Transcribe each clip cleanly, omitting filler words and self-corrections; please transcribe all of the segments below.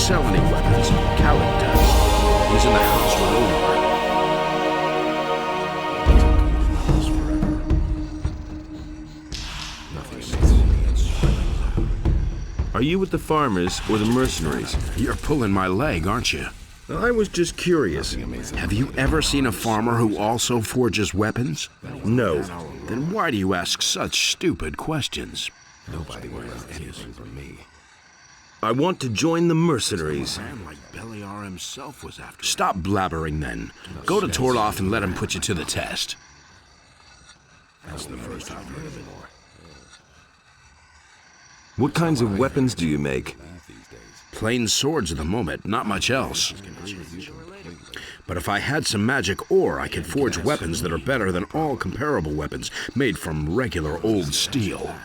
sell any weapons. Khaled does. He's in the house with Omar. Are you with the farmers or the mercenaries? You're pulling my leg, aren't you? I was just curious. Have you ever seen a farmer who also forges weapons? No. Then why do you ask such stupid questions? Nobody will have anything from me. I want to join the mercenaries. A man like Beliar himself was after. Stop blabbering then. Go to Torloff and let him put you to the test. That's the first I've heard of it. What kinds of weapons do you make? Plain swords at the moment, not much else. But if I had some magic ore, I could forge weapons that are better than all comparable weapons made from regular old steel.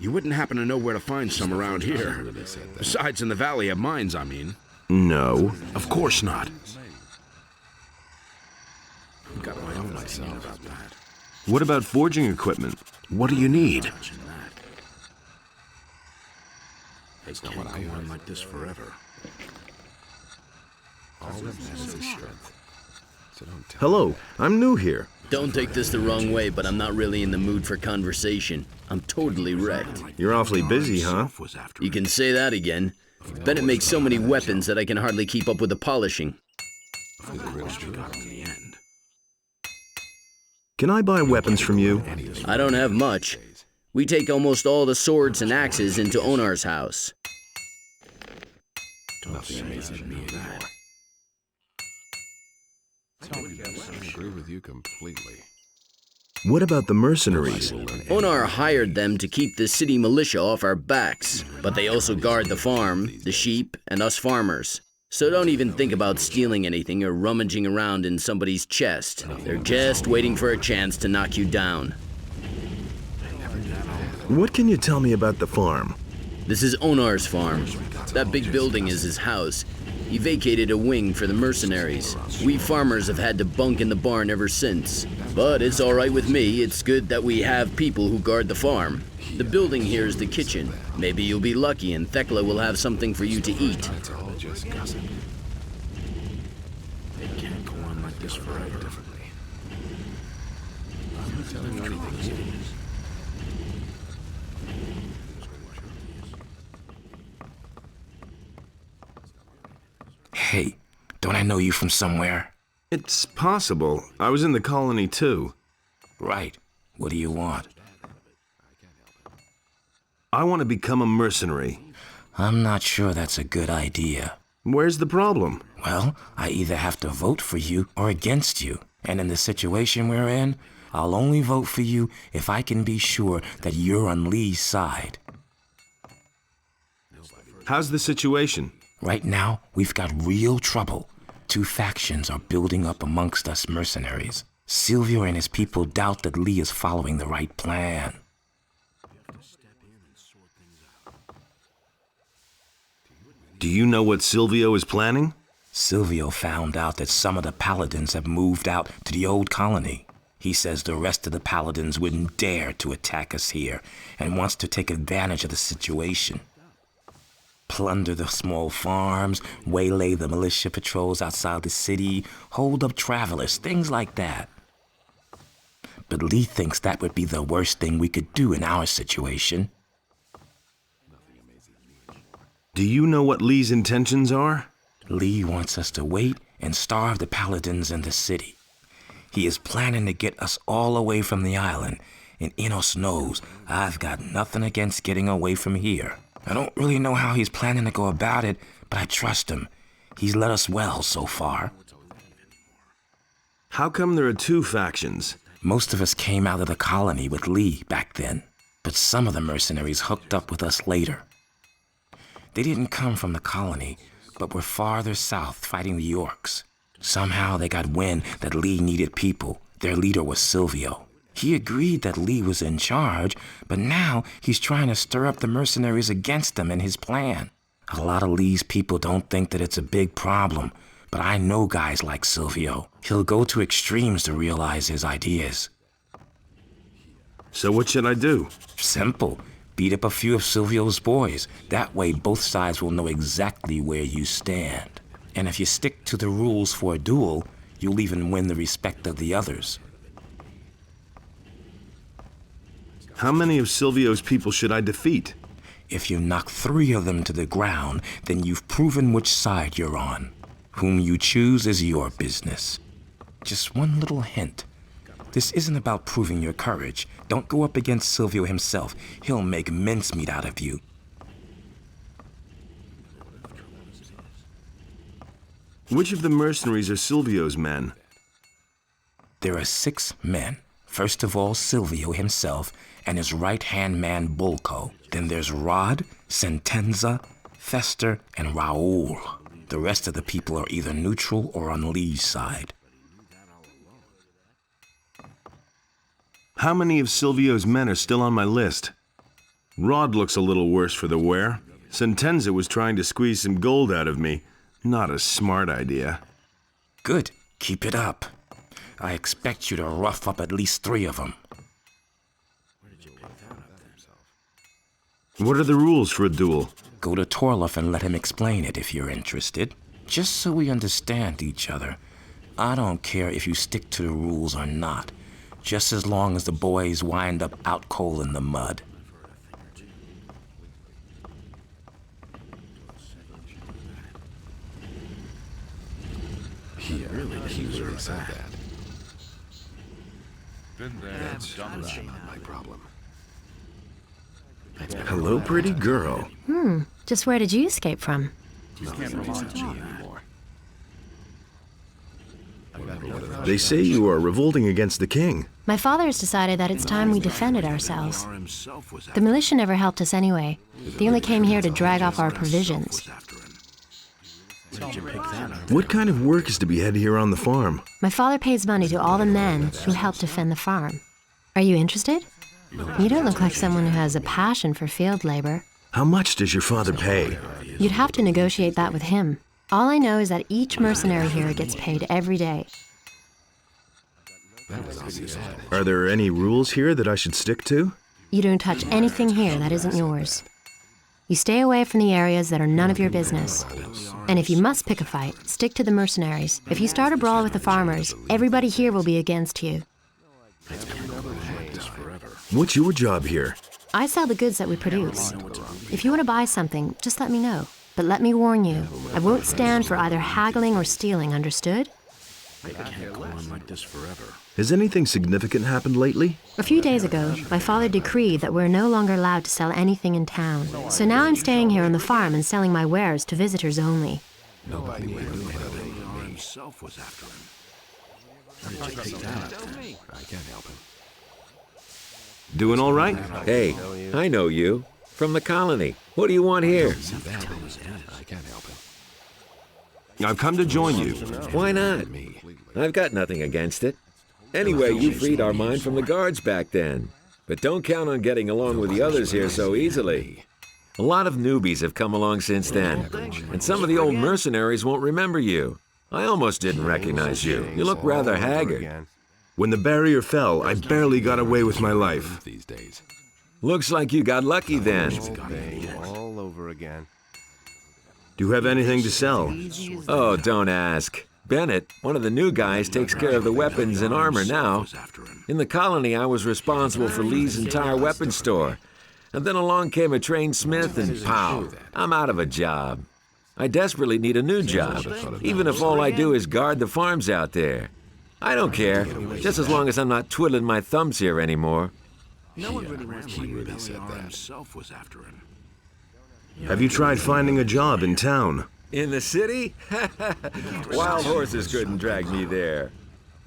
You wouldn't happen to know where to find some around here. Besides in the Valley of Mines, I mean. No. Of course not. I've got my own opinion about that. What about forging equipment? What do you need? It can't go on like this forever. Hello, I'm new here. Don't take this the wrong way, but I'm not really in the mood for conversation. I'm totally wrecked. You're awfully busy, huh? You can say that again. Bennett makes so many weapons that I can hardly keep up with the polishing. Can I buy weapons from you? I don't have much. We take almost all the swords and axes into Onar's house. Nothing amazes me anymore. I agree with you completely. What about the mercenaries? Onar hired them to keep the city militia off our backs, but they also guard the farm, the sheep, and us farmers. So don't even think about stealing anything or rummaging around in somebody's chest. They're just waiting for a chance to knock you down. What can you tell me about the farm? This is Onar's farm. That big building is his house. He vacated a wing for the mercenaries. We farmers have had to bunk in the barn ever since. But it's all right with me. It's good that we have people who guard the farm. The building here is the kitchen. Maybe you'll be lucky and Thekla will have something for you to eat. That's all just gossip. It can't go on like this forever. I'm not telling you anything. Hey, don't I know you from somewhere? It's possible. I was in the colony too. Right. What do you want? I want to become a mercenary. I'm not sure that's a good idea. Where's the problem? Well, I either have to vote for you or against you. And in the situation we're in, I'll only vote for you if I can be sure that you're on Lee's side. How's the situation? Right now, we've got real trouble. Two factions are building up amongst us mercenaries. Silvio and his people doubt that Lee is following the right plan. Do you know what Silvio is planning? Silvio found out that some of the paladins have moved out to the old colony. He says the rest of the paladins wouldn't dare to attack us here and wants to take advantage of the situation. Plunder the small farms, waylay the militia patrols outside the city, hold up travelers, things like that. But Lee thinks that would be the worst thing we could do in our situation. Do you know what Lee's intentions are? Lee wants us to wait and starve the paladins in the city. He is planning to get us all away from the island, and Enos knows I've got nothing against getting away from here. I don't really know how he's planning to go about it, but I trust him. He's led us well so far. How come there are two factions? Most of us came out of the colony with Lee back then, but some of the mercenaries hooked up with us later. They didn't come from the colony, but were farther south fighting the Yorks. Somehow they got wind that Lee needed people. Their leader was Silvio. He agreed that Lee was in charge, but now he's trying to stir up the mercenaries against him and his plan. A lot of Lee's people don't think that it's a big problem, but I know guys like Silvio. He'll go to extremes to realize his ideas. So what should I do? Simple. Beat up a few of Silvio's boys. That way both sides will know exactly where you stand. And if you stick to the rules for a duel, you'll even win the respect of the others. How many of Silvio's people should I defeat? If you knock 3 of them to the ground, then you've proven which side you're on. Whom you choose is your business. Just one little hint. This isn't about proving your courage. Don't go up against Silvio himself. He'll make mincemeat out of you. Which of the mercenaries are Silvio's men? There are 6 men. First of all, Silvio himself and his right-hand man, Bulco. Then there's Rod, Sentenza, Fester, and Raoul. The rest of the people are either neutral or on Lee's side. How many of Silvio's men are still on my list? Rod looks a little worse for the wear. Sentenza was trying to squeeze some gold out of me. Not a smart idea. Good. Keep it up. I expect you to rough up at least 3 of them. What are the rules for a duel? Go to Torloff and let him explain it if you're interested. Just so we understand each other. I don't care if you stick to the rules or not. Just as long as the boys wind up out cold in the mud. He really said that. That's not my problem. Hello, pretty girl. Just where did you escape from? They say you are revolting against the king. My father has decided that it's time we defended ourselves. The militia never helped us anyway. They only came here to drag off our provisions. What kind of work is to be had here on the farm? My father pays money to all the men who help defend the farm. Are you interested? You don't look like someone who has a passion for field labor. How much does your father pay? You'd have to negotiate that with him. All I know is that each mercenary here gets paid every day. Are there any rules here that I should stick to? You don't touch anything here that isn't yours. You stay away from the areas that are none of your business. And if you must pick a fight, stick to the mercenaries. If you start a brawl with the farmers, everybody here will be against you. What's your job here? I sell the goods that we produce. If you want to buy something, just let me know. But let me warn you, I won't stand for either haggling or stealing, understood? Has anything significant happened lately? A few days ago, my father decreed that we're no longer allowed to sell anything in town. So now I'm staying here on the farm and selling my wares to visitors only. I can't help him. Doing all right? Hey, I know you. From the colony. What do you want here? I can't help him. I've come to join you. Why not? I've got nothing against it. Anyway, you freed our mine from the guards back then. But don't count on getting along with the others here so easily. A lot of newbies have come along since then, and some of the old mercenaries won't remember you. I almost didn't recognize you. You look rather haggard. When the barrier fell, I barely got away with my life. These days. Looks like you got lucky then. All over again. Do you have anything to sell? Oh, don't ask. Bennett, one of the new guys, takes care of the weapons and armor now. In the colony, I was responsible for Lee's entire weapons store. And then along came a trained smith and pow, I'm out of a job. I desperately need a new job, even if all I do is guard the farms out there. I don't care, just as long as I'm not twiddling my thumbs here anymore. He really said that. Have you tried finding a job in town? In the city? Wild horses couldn't drag me there.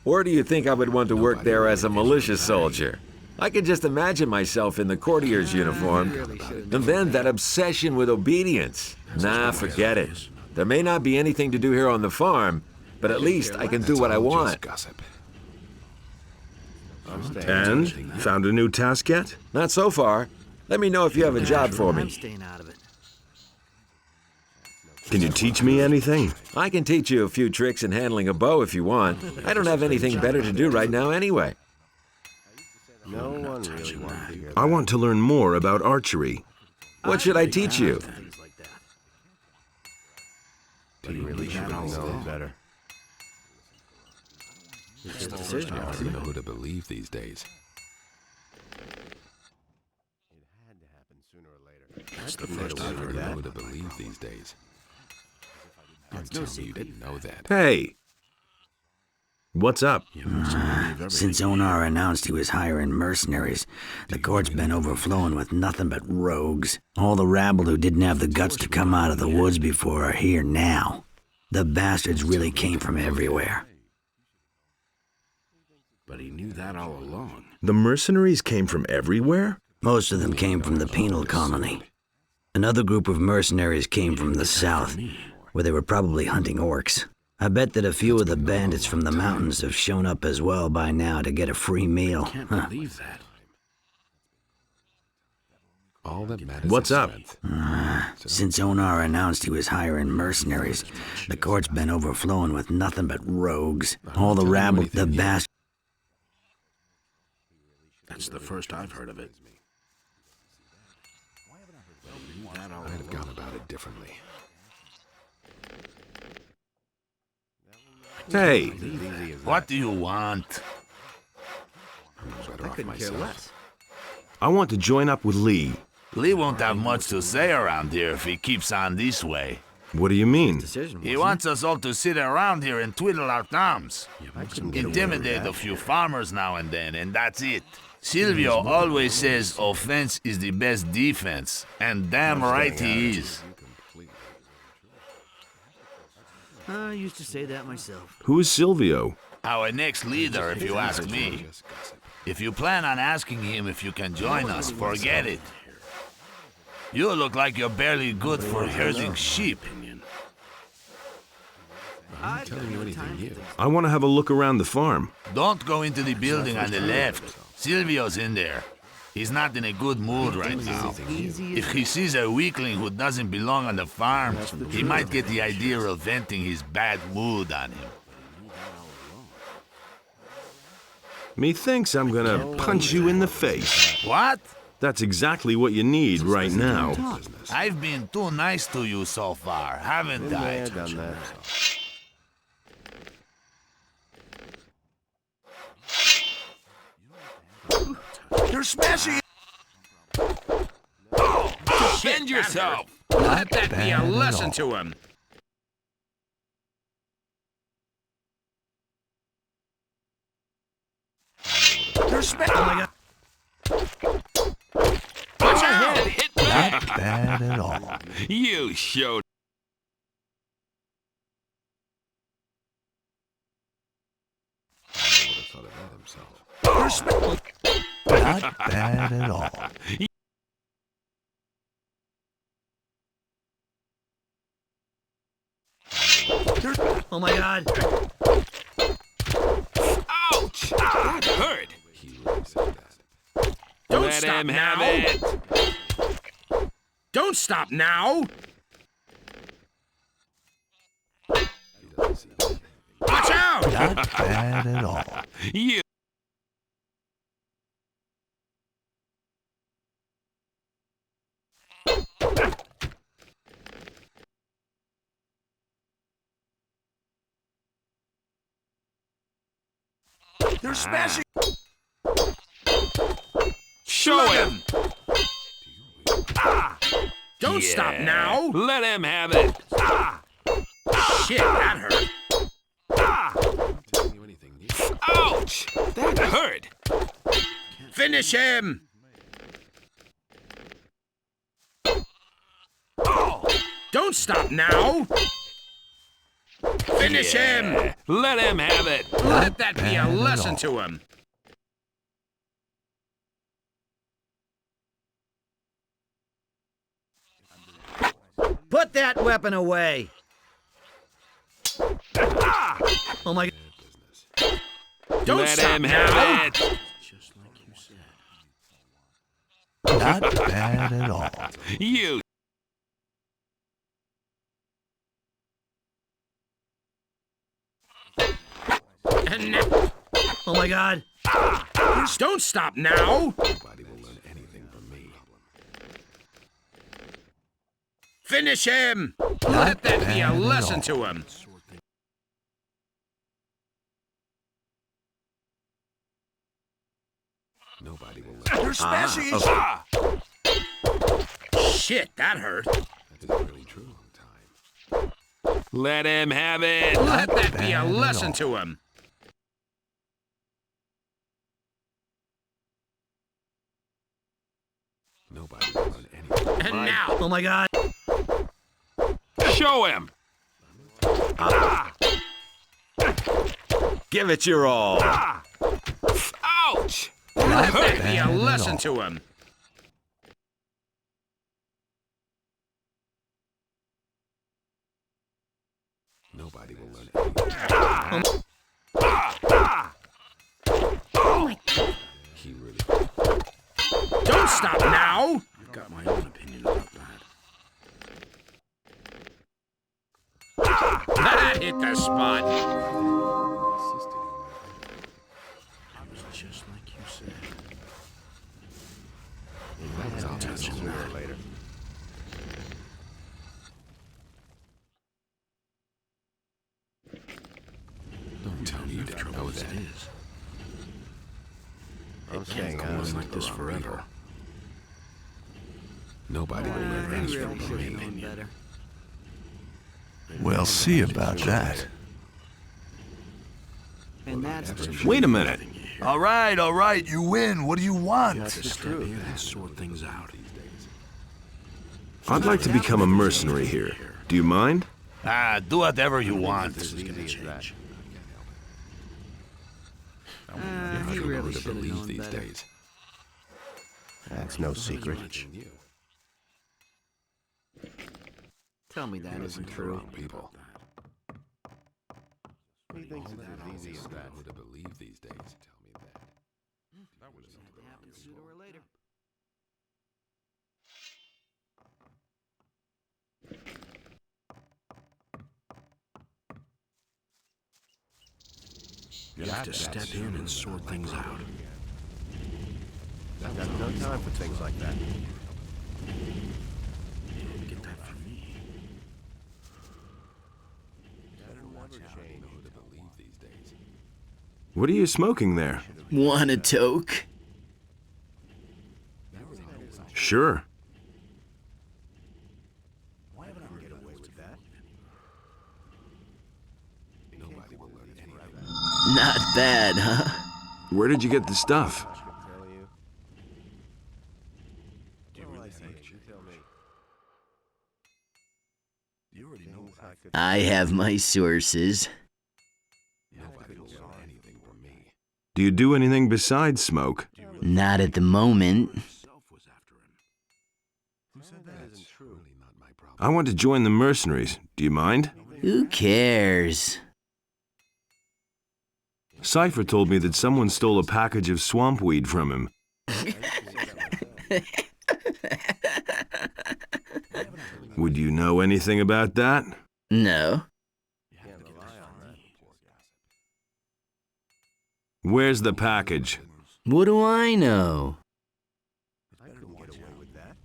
Or do you think I would want to work there as a militia soldier? I can just imagine myself in the courtier's uniform. And then that obsession with obedience. Nah, forget it. There may not be anything to do here on the farm, but at least I can do what I want. Gossip. And? Found a new task yet? Not so far. Let me know if you have a job for me. Can you teach me anything? I can teach you a few tricks in handling a bow if you want. I don't have anything better to do right now anyway. No one really wants to hear I that. want to learn more about archery. What should I teach you? You really should have known better. I don't even know who to believe these days. It had to happen sooner or later. That's the first I've heard of who to believe these days. Don't tell me you didn't know that. Hey! What's up? Since Onar announced he was hiring mercenaries, the court's been overflowing with nothing but rogues. All the rabble who didn't have the guts to come out of the woods before are here now. The bastards really came from everywhere. But he knew that all along. The mercenaries came from everywhere? Most of them came from the penal colony. Another group of mercenaries came from the south, where they were probably hunting orcs. I bet that a few of the bandits from the mountains have shown up as well by now to get a free meal. Can't believe that. All that matters What's is up? strength. Since Onar announced he was hiring mercenaries, the court's been overflowing with nothing but rogues. All the rabble, the bastards. That's the first I've heard of it. That all I'd have gone about it differently. Hey! What do you want? I'm better off myself. I want to join up with Lee. Lee won't have much to say around here if he keeps on this way. What do you mean? He wants us all to sit around here and twiddle our thumbs. Intimidate a few farmers now and then, and that's it. Silvio always says offense is the best defense, and damn right he is. I used to say that myself. Who is Silvio? Our next leader, if you ask me. If you plan on asking him if you can join us, forget it. You look like you're barely good for herding sheep. I'm telling you anything new. I want to have a look around the farm. Don't go into the building on the left. Silvio's in there. He's not in a good mood right now. If he sees a weakling who doesn't belong on the farm, he might get the idea of venting his bad mood on him. Methinks I'm gonna punch you in the face. What? That's exactly what you need right now. I've been too nice to you so far, haven't Been I? there, done that. You're smashing it! Defend yourself! Let that be a lesson to him. You're smashing it! Watch out! Hit me! Not bad at all. You showed. You're smashing Not bad at all. Oh my god! Ouch! That hurt. Don't Let stop him now! have it. Don't stop now! Watch out! Not bad at all. You. You're smashing. Show him. Don't stop now! Let him have it. Shit, that hurt. Ouch! That hurt. Finish him! Don't stop now! Finish him! Let him have it. Let that be a lesson to him. Put that weapon away! Oh my... Don't Let stop him now! have it. Not bad at all. You. And now, Oh my god! Don't stop now! Nobody will learn anything from me. Finish him! Let that be a lesson to him! Nobody will learn. You're smashing his... Shit, that hurt. That's really true. Let him have it! Let that be a lesson to him! Nobody will learn anything. And now... Oh my god! Show him! Give it your all. Ouch! Let that be a lesson to him! Nobody will learn anything. Oh my... He really. Don't stop now! I've got my own opinion about that. That hit the spot! It was just like you said. I'll touch him sooner or later. Don't tell me you didn't know that. I'm Can't staying go out on of like this forever. Nobody will learn He anything really from should have me. known better. We'll see about that. And that's the Wait a minute. All right, you win. What do you want? To step in and sort things out. I'd like to become a mercenary here. Do you mind? Do whatever you want. This is gonna change. He Who really would should have believe known these better. days? That's no secret. You. Tell me that isn't true. Wrong people. He thinks it's as easy as that. Who would believe these days? Tell me that. Happens sooner or later. You have to step in and sort things out. I've got no time for things like that. You didn't get that from me. Who would believe these days? What are you smoking there? Want a toke? Sure. Nobody will learn anything. Not bad, huh? Where did you get the stuff? Tell you. Do you really think? You tell me. You already know what I could. I have my sources. Nobody will learn anything from me. Do you do anything besides smoke? Not at the moment. Yourself was after him. Who said that isn't true? Really not my problem. I want to join the mercenaries. Do you mind? Who cares? Cypher told me that someone stole a package of swamp weed from him. Would you know anything about that? No. Can't rely on that. Where's the package? What do I know? I couldn't get away with that.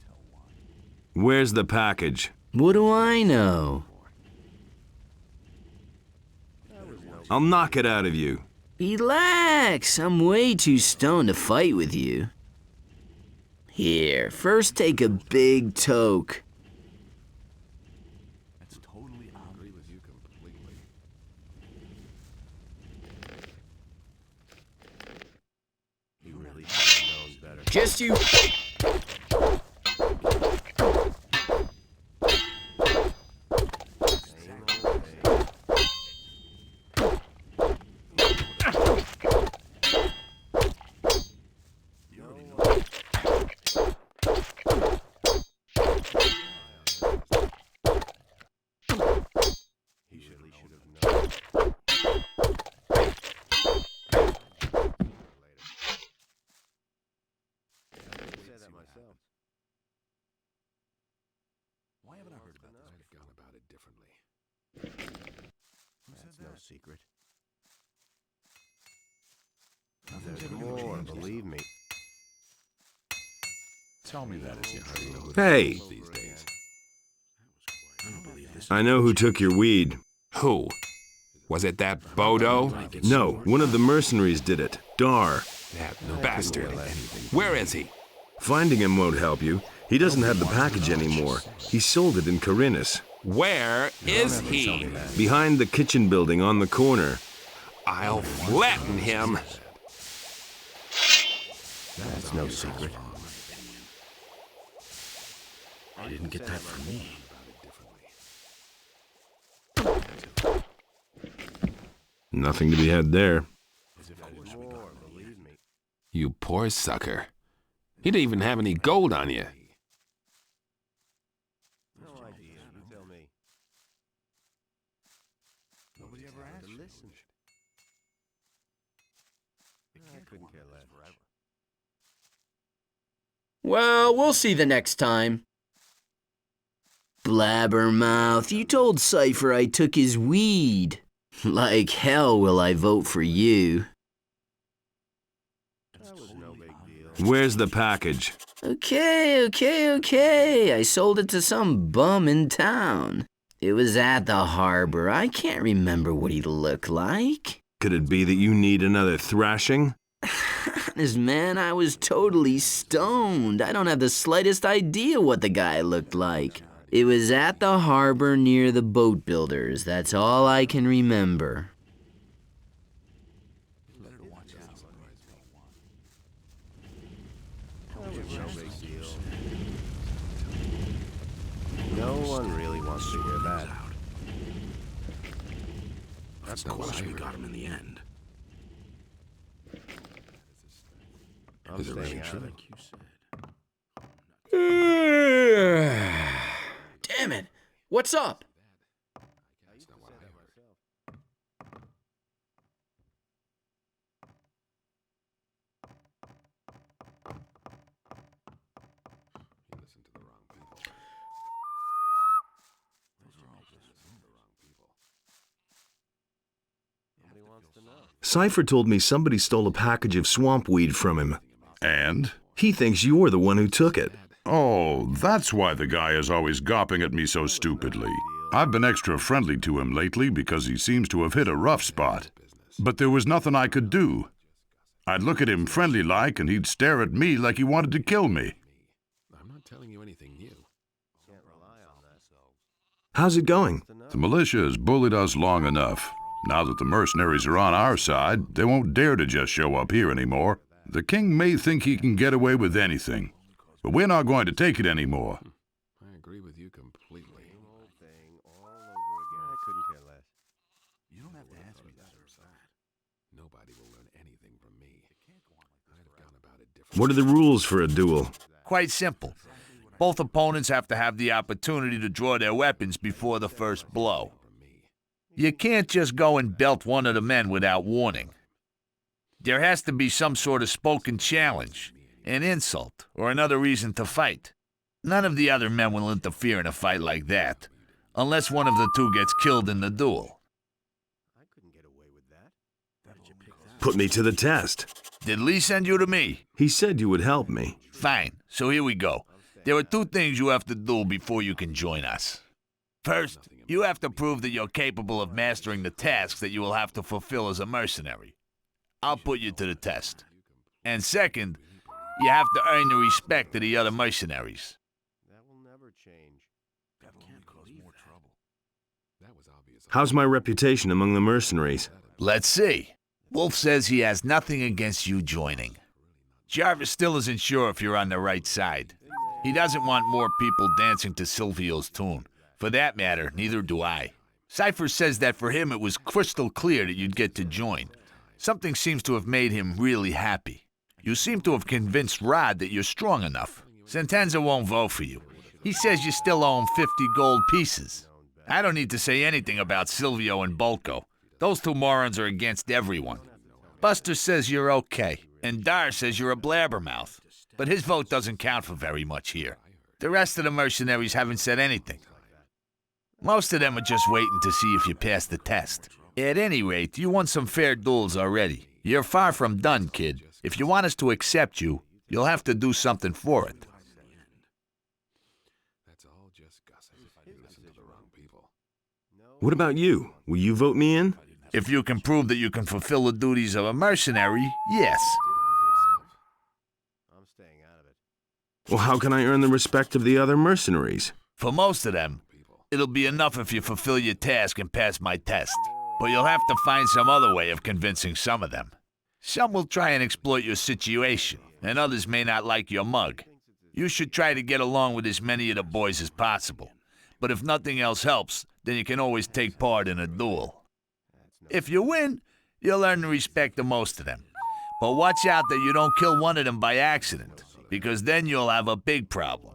Where's the package? What do I know? I'll knock it out of you. Relax, I'm way too stoned to fight with you. Here, first take a big toke. That's totally I agree with you completely. He really should have known better. Just you. He really should have known. I say that myself. Why haven't I heard about this? I've gone about it differently. That's no secret. There's more, believe me. Tell me that as you hurry over Hey, these days. I know who took your weed. Who? Was it that Bodo? No, one of the mercenaries did it. Dar. That bastard. Where is he? Finding him won't help you. He doesn't have the package anymore. He sold it in Corinus. Where is he? Behind the kitchen building on the corner. I'll flatten him. That's no secret. I didn't get that from me. Nothing to be had there. You poor sucker. He didn't even have any gold on you. No idea. You tell me. Nobody ever asked to listen. I couldn't care less. Well, we'll see the next time. Blabbermouth, you told Cypher I took his weed. Like hell will I vote for you. That was no big deal. Where's the package? Okay. I sold it to some bum in town. It was at the harbor. I can't remember what he looked like. Could it be that you need another thrashing? Honest, man, I was totally stoned. I don't have the slightest idea what the guy looked like. It was at the harbor near the boat builders. That's all I can remember. No one really wants to hear that. Of course we got him in the end. I'm staying out of it. Damn it! What's up? Cypher told me somebody stole a package of swamp weed from him. And? He thinks you're the one who took it. Oh, that's why the guy is always gawping at me so stupidly. I've been extra friendly to him lately because he seems to have hit a rough spot. But there was nothing I could do. I'd look at him friendly-like, and he'd stare at me like he wanted to kill me. I'm not telling you anything new. How's it going? The militia has bullied us long enough. Now that the mercenaries are on our side, they won't dare to just show up here anymore. The king may think he can get away with anything, but we're not going to take it anymore. I agree with you completely. Thing all over again. I couldn't care less. You don't have to ask me that. Nobody will learn anything from me. I'd have gone about it differently. What are the rules for a duel? Quite simple. Both opponents have to have the opportunity to draw their weapons before the first blow. You can't just go and belt one of the men without warning. There has to be some sort of spoken challenge, an insult, or another reason to fight. None of the other men will interfere in a fight like that, unless one of the two gets killed in the duel. I couldn't get away with that. Put me to the test. Did Lee send you to me? He said you would help me. Fine, so here we go. There are two things you have to do before you can join us. First, you have to prove that you're capable of mastering the tasks that you will have to fulfill as a mercenary. I'll put you to the test. And second, you have to earn the respect of the other mercenaries. That will never change. That can't cause more trouble. That was obvious. How's my reputation among the mercenaries? Let's see. Wolf says he has nothing against you joining. Jarvis still isn't sure if you're on the right side. He doesn't want more people dancing to Silvio's tune. For that matter, neither do I. Cypher says that for him it was crystal clear that you'd get to join. Something seems to have made him really happy. You seem to have convinced Rod that you're strong enough. Sentenza won't vote for you. He says you still owe him 50 gold pieces. I don't need to say anything about Silvio and Bolko. Those two morons are against everyone. Buster says you're okay, and Dar says you're a blabbermouth. But his vote doesn't count for very much here. The rest of the mercenaries haven't said anything. Most of them are just waiting to see if you pass the test. At any rate, you won some fair duels already. You're far from done, kid. If you want us to accept you, you'll have to do something for it. That's all just gossip. You listen to the wrong people. What about you? Will you vote me in? If you can prove that you can fulfill the duties of a mercenary, yes. I'm staying out of it. Well, how can I earn the respect of the other mercenaries? For most of them, it'll be enough if you fulfill your task and pass my test. But you'll have to find some other way of convincing some of them. Some will try and exploit your situation, and others may not like your mug. You should try to get along with as many of the boys as possible. But if nothing else helps, then you can always take part in a duel. If you win, you'll earn the respect of most of them. But watch out that you don't kill one of them by accident, because then you'll have a big problem.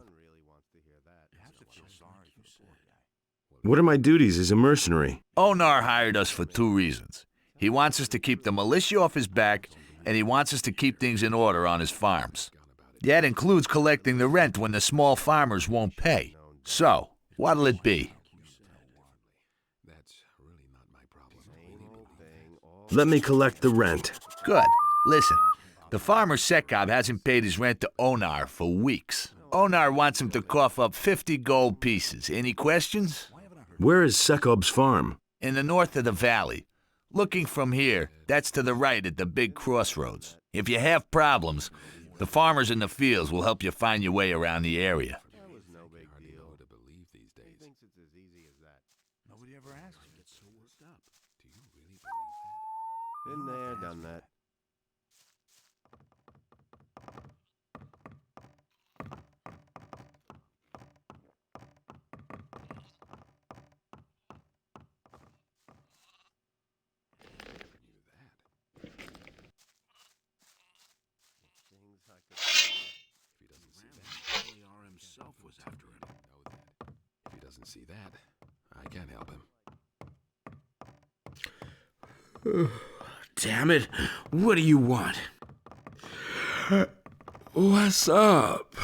What are my duties as a mercenary? Onar hired us for 2 reasons. He wants us to keep the militia off his back, and he wants us to keep things in order on his farms. That includes collecting the rent when the small farmers won't pay. So, what'll it be? That's really not my problem. Let me collect the rent. Good. Listen, the farmer Sekab hasn't paid his rent to Onar for weeks. Onar wants him to cough up 50 gold pieces. Any questions? Where is Sekob's farm? In the north of the valley. Looking from here, that's to the right at the big crossroads. If you have problems, the farmers in the fields will help you find your way around the area. That was no big deal. To believe these He days. thinks it's as easy as that. Nobody ever asks. Get so worked up. Do you really believe that? Been there, done that. Things I could If he doesn't see that, himself was after him. know that. If he doesn't see that, I can't help him. Damn it. What do you want? What's up?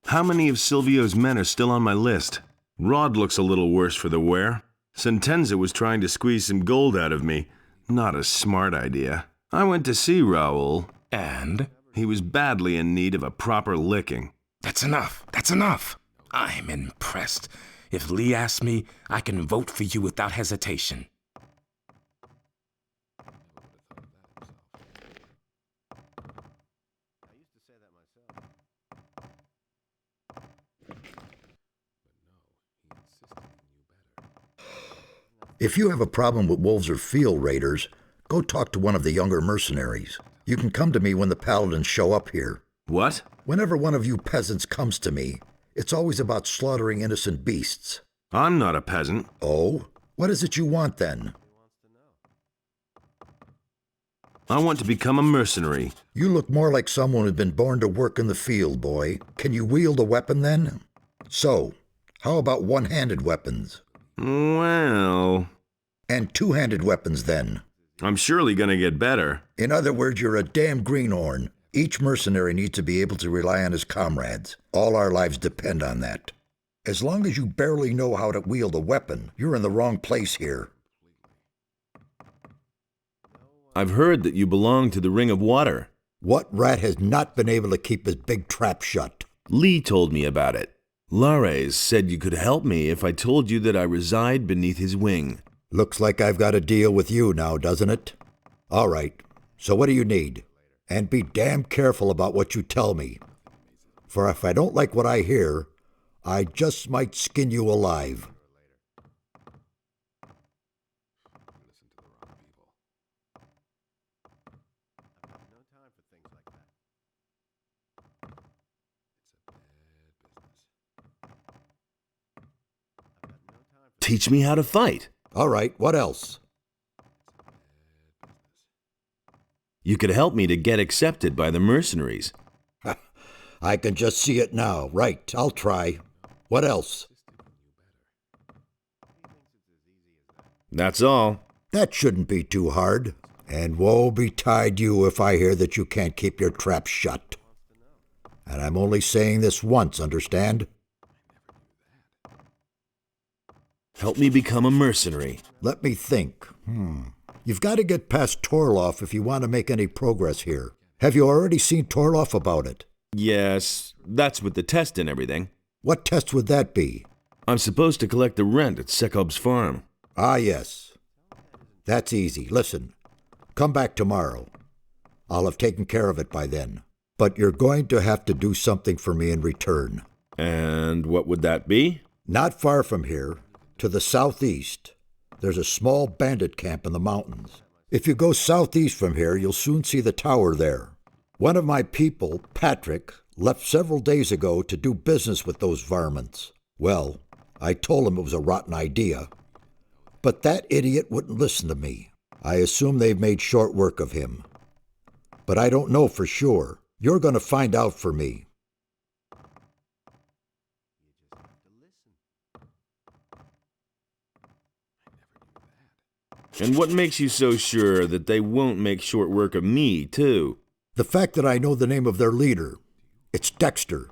How many of Silvio's men are still on my list? Rod looks a little worse for the wear. Sentenza was trying to squeeze some gold out of me. Not a smart idea. I went to see Raoul. And? He was badly in need of a proper licking. That's enough. That's enough. I'm impressed. If Lee asks me, I can vote for you without hesitation. I used to say that myself. If you have a problem with wolves or field raiders, go talk to one of the younger mercenaries. You can come to me when the paladins show up here. What? Whenever one of you peasants comes to me, it's always about slaughtering innocent beasts. I'm not a peasant. Oh? What is it you want then? I want to become a mercenary. You look more like someone who's been born to work in the field, boy. Can you wield a weapon then? So, how about one-handed weapons? Well... And two-handed weapons then? I'm surely gonna get better. In other words, you're a damn greenhorn. Each mercenary needs to be able to rely on his comrades. All our lives depend on that. As long as you barely know how to wield a weapon, you're in the wrong place here. I've heard that you belong to the Ring of Water. What rat has not been able to keep his big trap shut? Lee told me about it. Lares said you could help me if I told you that I reside beneath his wing. Looks like I've got a deal with you now, doesn't it? All right, so what do you need? And be damn careful about what you tell me. For if I don't like what I hear, I just might skin you alive. Teach me how to fight. All right, what else? You could help me to get accepted by the mercenaries. I can just see it now. Right, I'll try. What else? That's all. That shouldn't be too hard. And woe betide you if I hear that you can't keep your trap shut. And I'm only saying this once, understand? Help me become a mercenary. Let me think. You've got to get past Torloff if you want to make any progress here. Have you already seen Torloff about it? Yes, that's with the test and everything. What test would that be? I'm supposed to collect the rent at Sekob's farm. Ah, yes. That's easy. Listen, come back tomorrow. I'll have taken care of it by then. But you're going to have to do something for me in return. And what would that be? Not far from here, to the southeast, there's a small bandit camp in the mountains. If you go southeast from here, you'll soon see the tower there. One of my people, Patrick, left several days ago to do business with those varmints. Well, I told him it was a rotten idea. But that idiot wouldn't listen to me. I assume they've made short work of him. But I don't know for sure. You're going to find out for me. And what makes you so sure that they won't make short work of me, too? The fact that I know the name of their leader. It's Dexter.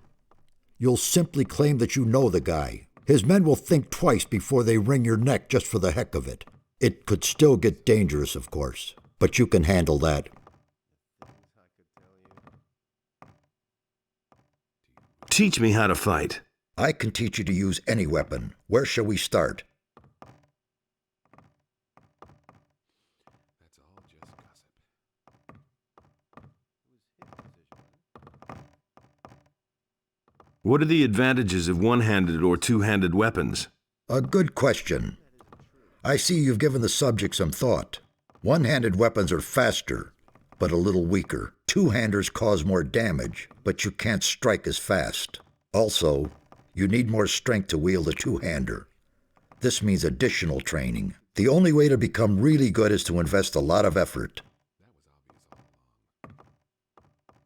You'll simply claim that you know the guy. His men will think twice before they wring your neck just for the heck of it. It could still get dangerous, of course, but you can handle that. Teach me how to fight. I can teach you to use any weapon. Where shall we start? What are the advantages of one-handed or two-handed weapons? A good question. I see you've given the subject some thought. One-handed weapons are faster, but a little weaker. Two-handers cause more damage, but you can't strike as fast. Also, you need more strength to wield a two-hander. This means additional training. The only way to become really good is to invest a lot of effort.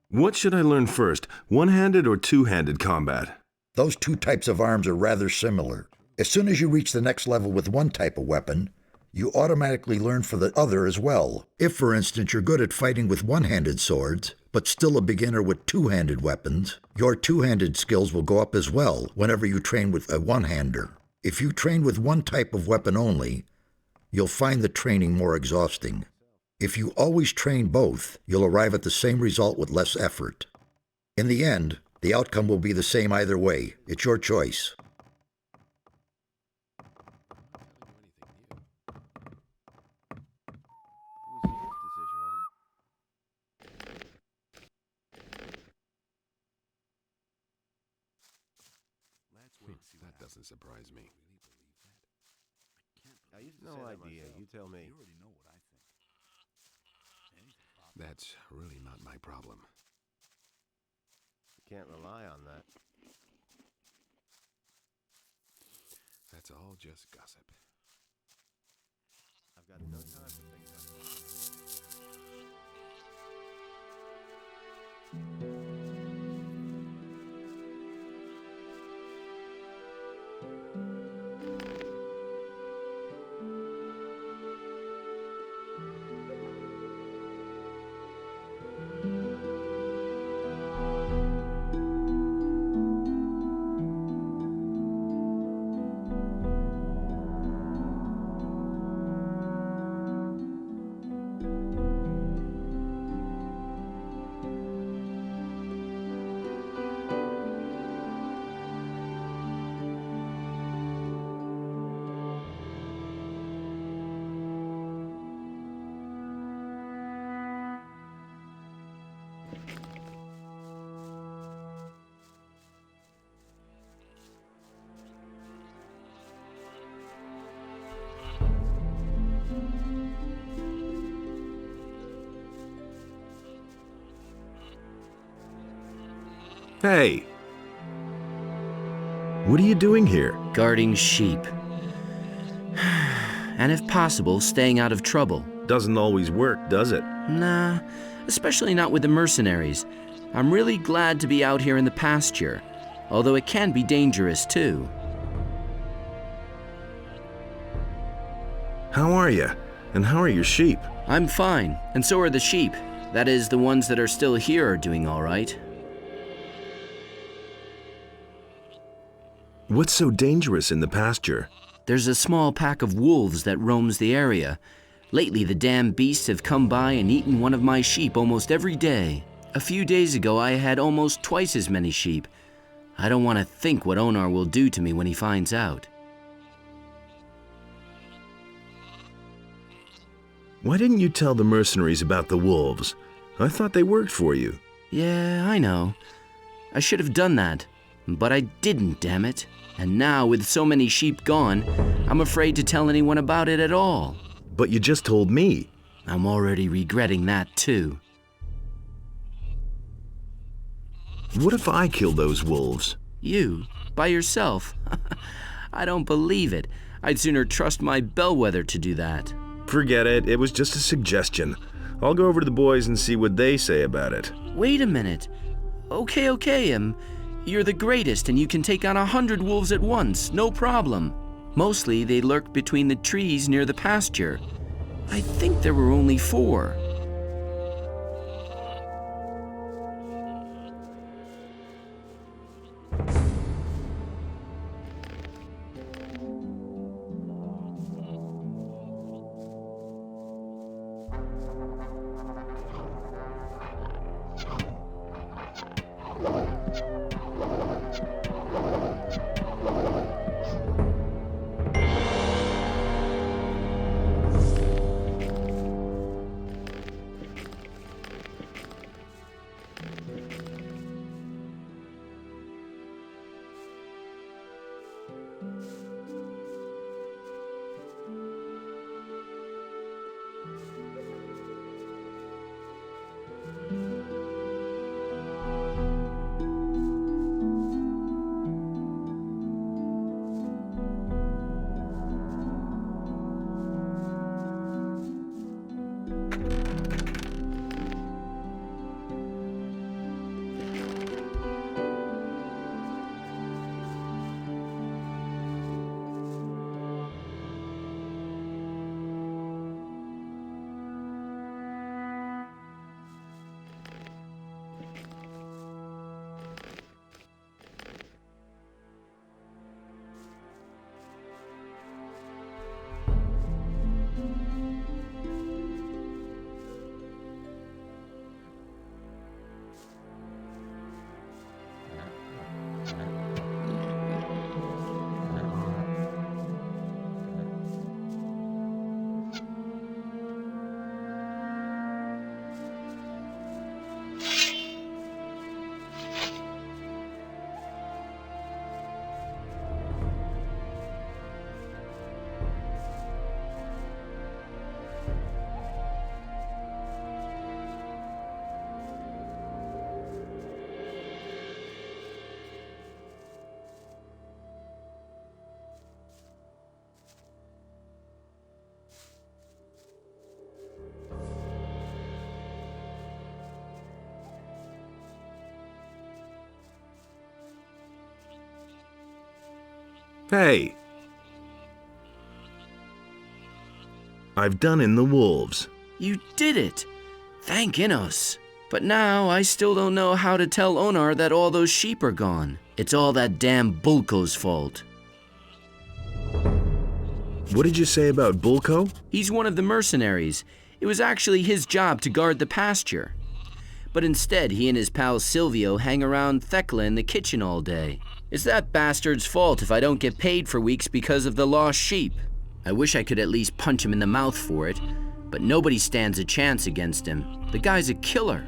What should I learn first, one-handed or two-handed combat? Those two types of arms are rather similar. As soon as you reach the next level with one type of weapon, you automatically learn for the other as well. If, for instance, you're good at fighting with one-handed swords, but still a beginner with two-handed weapons, your two-handed skills will go up as well whenever you train with a one-hander. If you train with one type of weapon only, you'll find the training more exhausting. If you always train both, you'll arrive at the same result with less effort. In the end, the outcome will be the same either way. It's your choice. That doesn't surprise me. No idea. You tell me. That's really not my problem. You can't rely on that. That's all just gossip. I've got no time for things like that. Hey! What are you doing here? Guarding sheep. And if possible, staying out of trouble. Doesn't always work, does it? Nah, especially not with the mercenaries. I'm really glad to be out here in the pasture, although it can be dangerous too. How are you? And how are your sheep? I'm fine, and so are the sheep. That is, the ones that are still here are doing all right. What's so dangerous in the pasture? There's a small pack of wolves that roams the area. Lately, the damn beasts have come by and eaten one of my sheep almost every day. A few days ago, I had almost twice as many sheep. I don't want to think what Onar will do to me when he finds out. Why didn't you tell the mercenaries about the wolves? I thought they worked for you. Yeah, I know. I should have done that, but I didn't, damn it. And now, with so many sheep gone, I'm afraid to tell anyone about it at all. But you just told me. I'm already regretting that, too. What if I kill those wolves? You? By yourself? I don't believe it. I'd sooner trust my bellwether to do that. Forget it. It was just a suggestion. I'll go over to the boys and see what they say about it. Wait a minute. Okay, you're the greatest and you can take on 100 wolves at once, no problem. Mostly they lurk between the trees near the pasture. I think there were only 4. Hey! I've done in the wolves. You did it! Thank Innos. But now I still don't know how to tell Onar that all those sheep are gone. It's all that damn Bulko's fault. What did you say about Bulko? He's one of the mercenaries. It was actually his job to guard the pasture. But instead, he and his pal Silvio hang around Thekla in the kitchen all day. It's that bastard's fault if I don't get paid for weeks because of the lost sheep. I wish I could at least punch him in the mouth for it, but nobody stands a chance against him. The guy's a killer.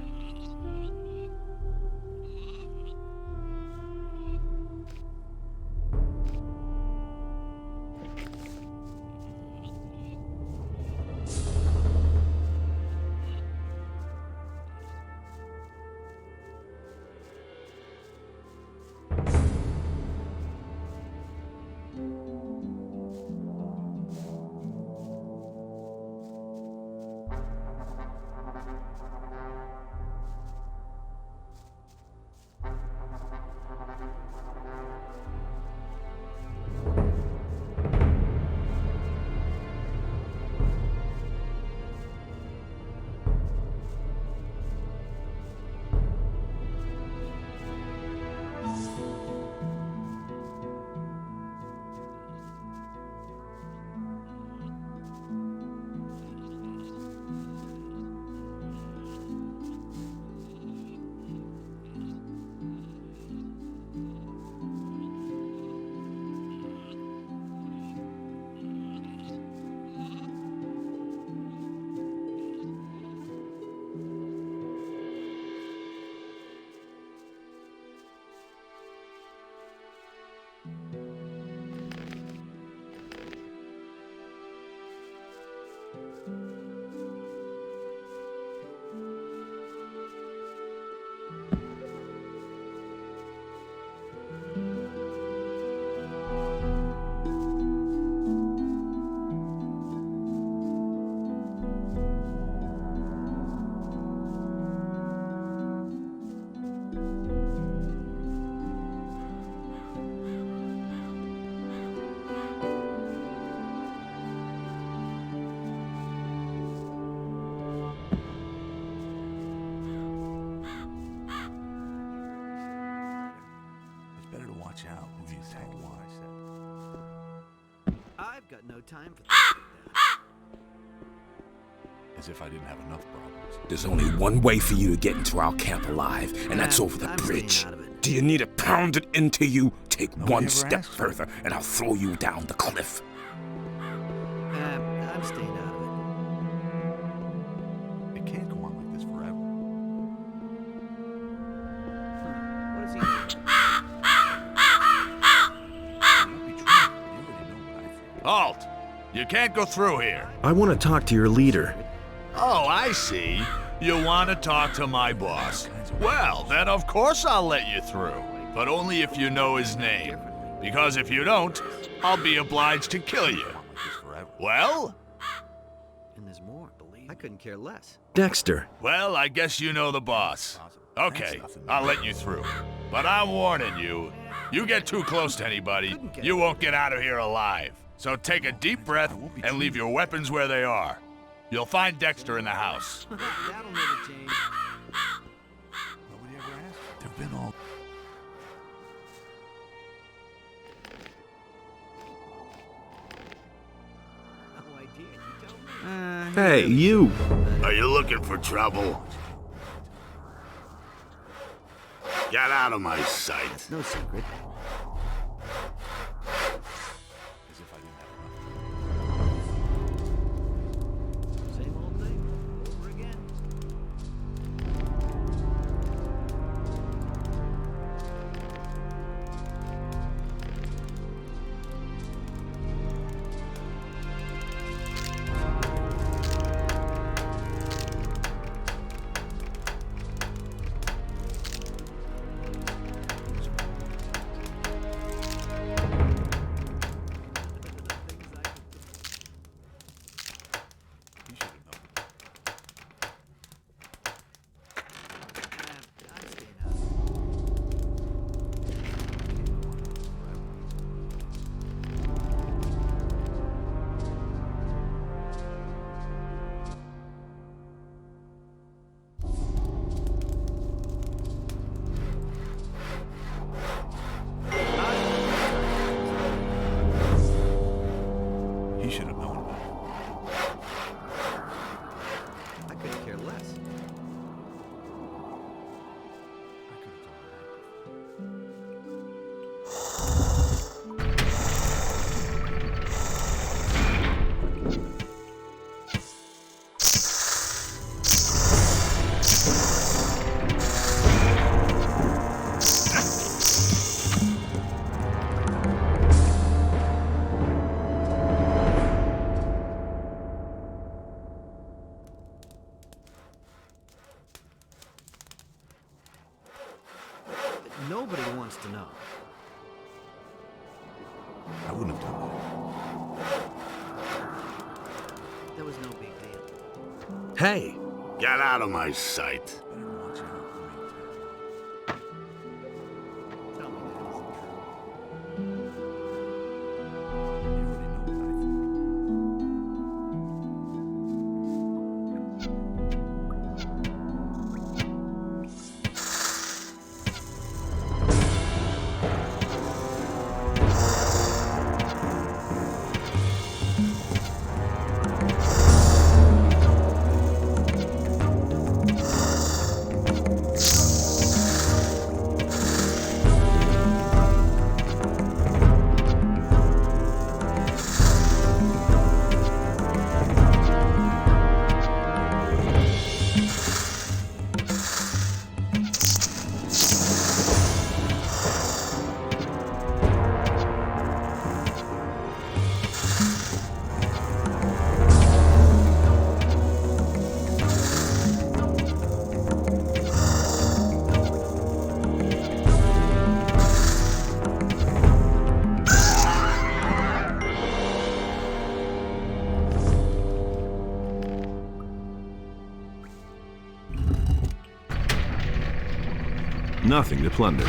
watch out who you take what I said. I've got no time for things like that. As if I didn't have enough problems. There's only one way for you to get into our camp alive, and that's over the I'm staying bridge. out of it. Do you need it pounded into you? Take Nobody one ever step asked for it. further, and I'll throw you down the cliff. I'm staying out of it. It can't go on like this forever. What is he doing? It might be true, but you already know what I think. Halt! You can't go through here. I want to talk to your leader. Oh, I see. You want to talk to my boss. Well, then of course I'll let you through. But only if you know his name. Because if you don't, I'll be obliged to kill you. Well? And there's more. I couldn't care less. Dexter. Well, I guess you know the boss. Okay, I'll let you through. But I'm warning you, you get too close to anybody, you won't get out of here alive. So take a deep breath and leave your weapons where they are. You'll find Dexter in the house. That'll never change. Nobody ever asked. There've been all... No idea. You tell me. Hey, you. Are you looking for trouble? Get out of my sight. No secret. Same old thing. Over again. I'm staying out of it. He should have known better. I couldn't care less. Nobody wants to know. I wouldn't have done that. There was no big deal. Hey. Get out of my sight. Tell me that isn't true. Nothing to plunder.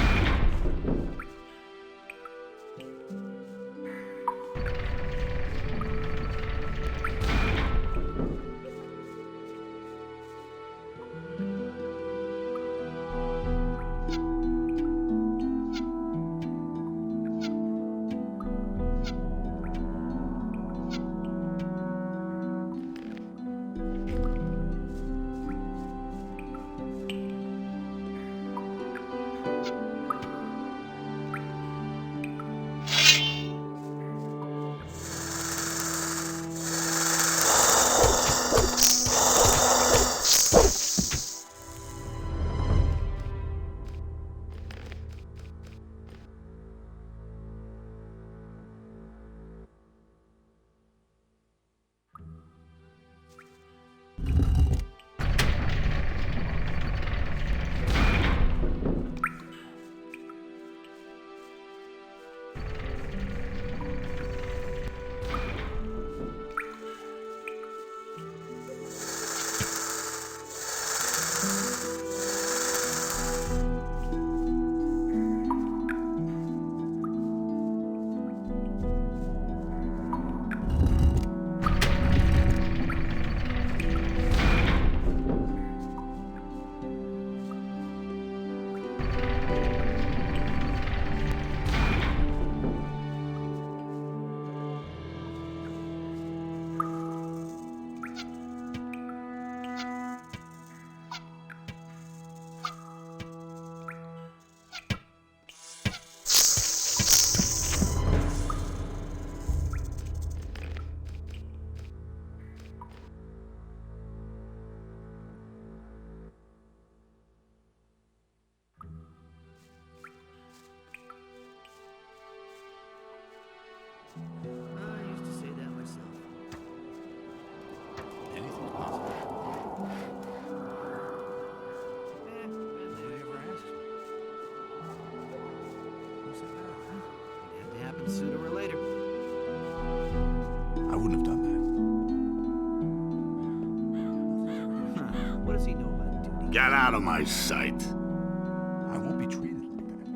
sooner or later. I wouldn't have done What does he know about duty? Get out of my sight. that. I won't be treated like that.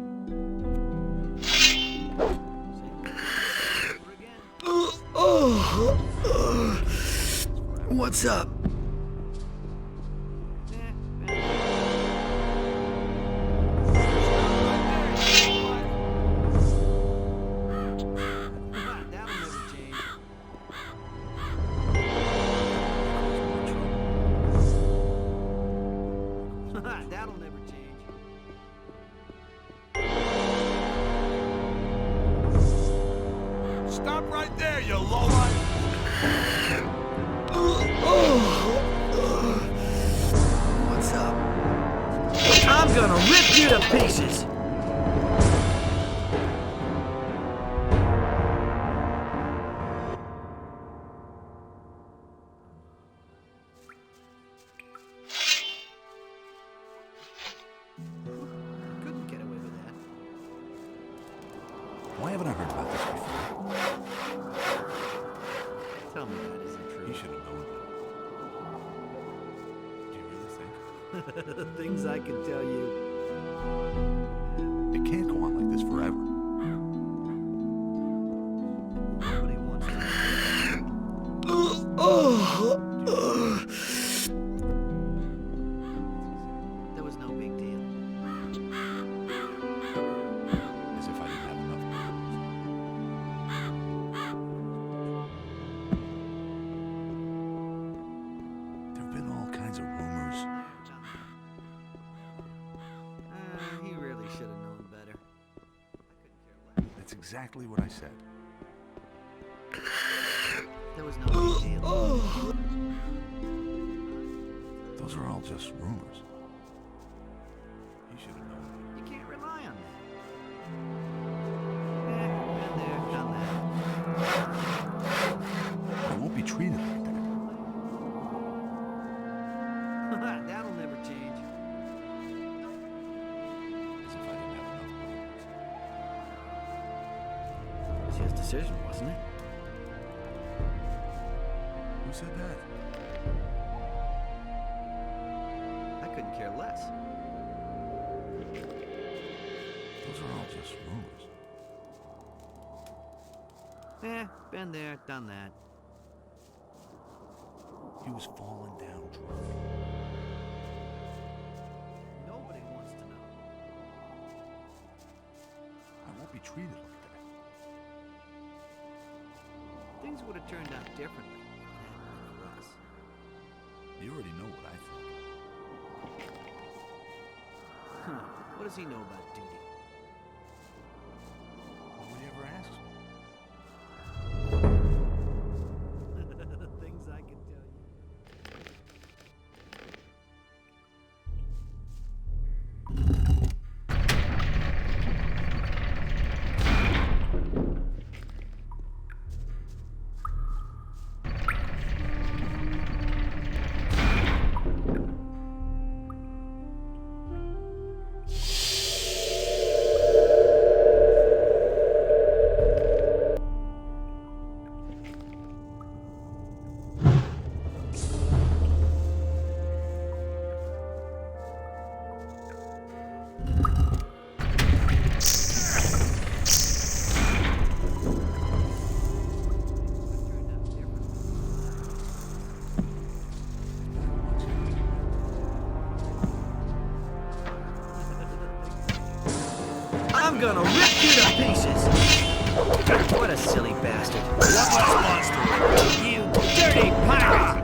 What's up? That'll never change. That'll never change. Stop right there, you lowlife. What's up? I'm gonna rip you to pieces! Couldn't get away with that. Why haven't I heard about this before? Tell me that isn't true. You should have known that. Do you really think? The things I could tell you. It can't go on like this forever. Nobody wants to. That was no big deal. As if I didn't have enough rumors. There have been all kinds of rumors. He really should have known better. I couldn't care less. That's exactly what I said. That was no big deal. Those are all just rumors. You should have known. You can't rely on that. Been there, done I won't be treated like that. That'll never change. as if I didn't have enough rumors. It was his decision, wasn't it? Who said that? I couldn't care less. Those are all just rumors. Been there, done that. He was falling down drunk. Nobody wants to know. I won't be treated like that. Things would have turned out differently if it hadn't been for us. You already know what I think. What does he know about duty? Nobody ever asks me. The things I can tell you. I'm gonna rip you to pieces! What a silly bastard. You dirty pirate!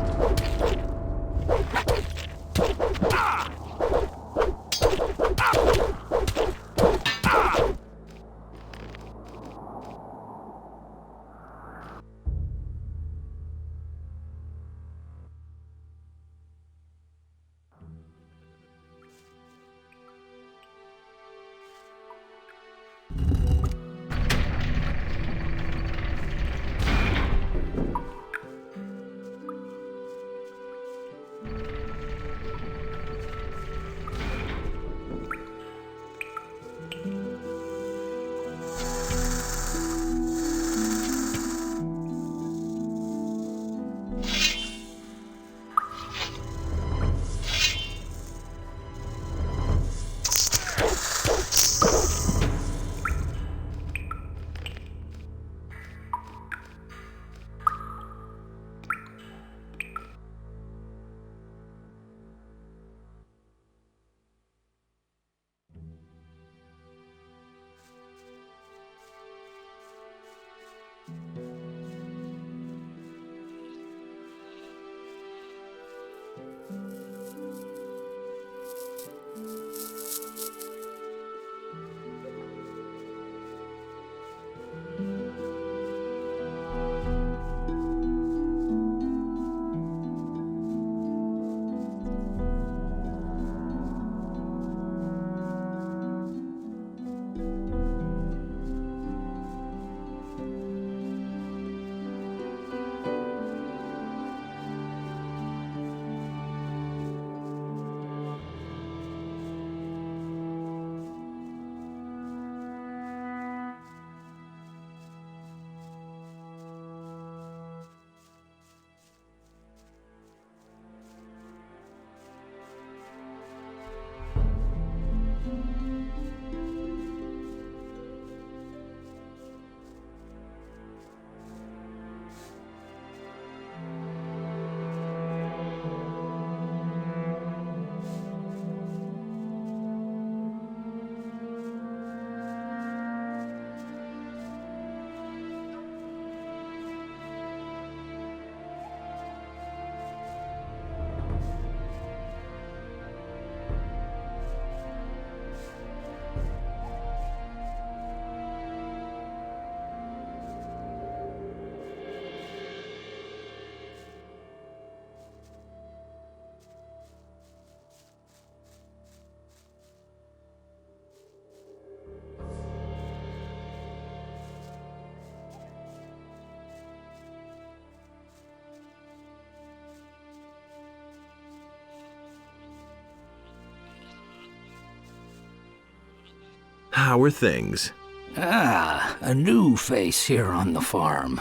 How are things? Ah, a new face here on the farm.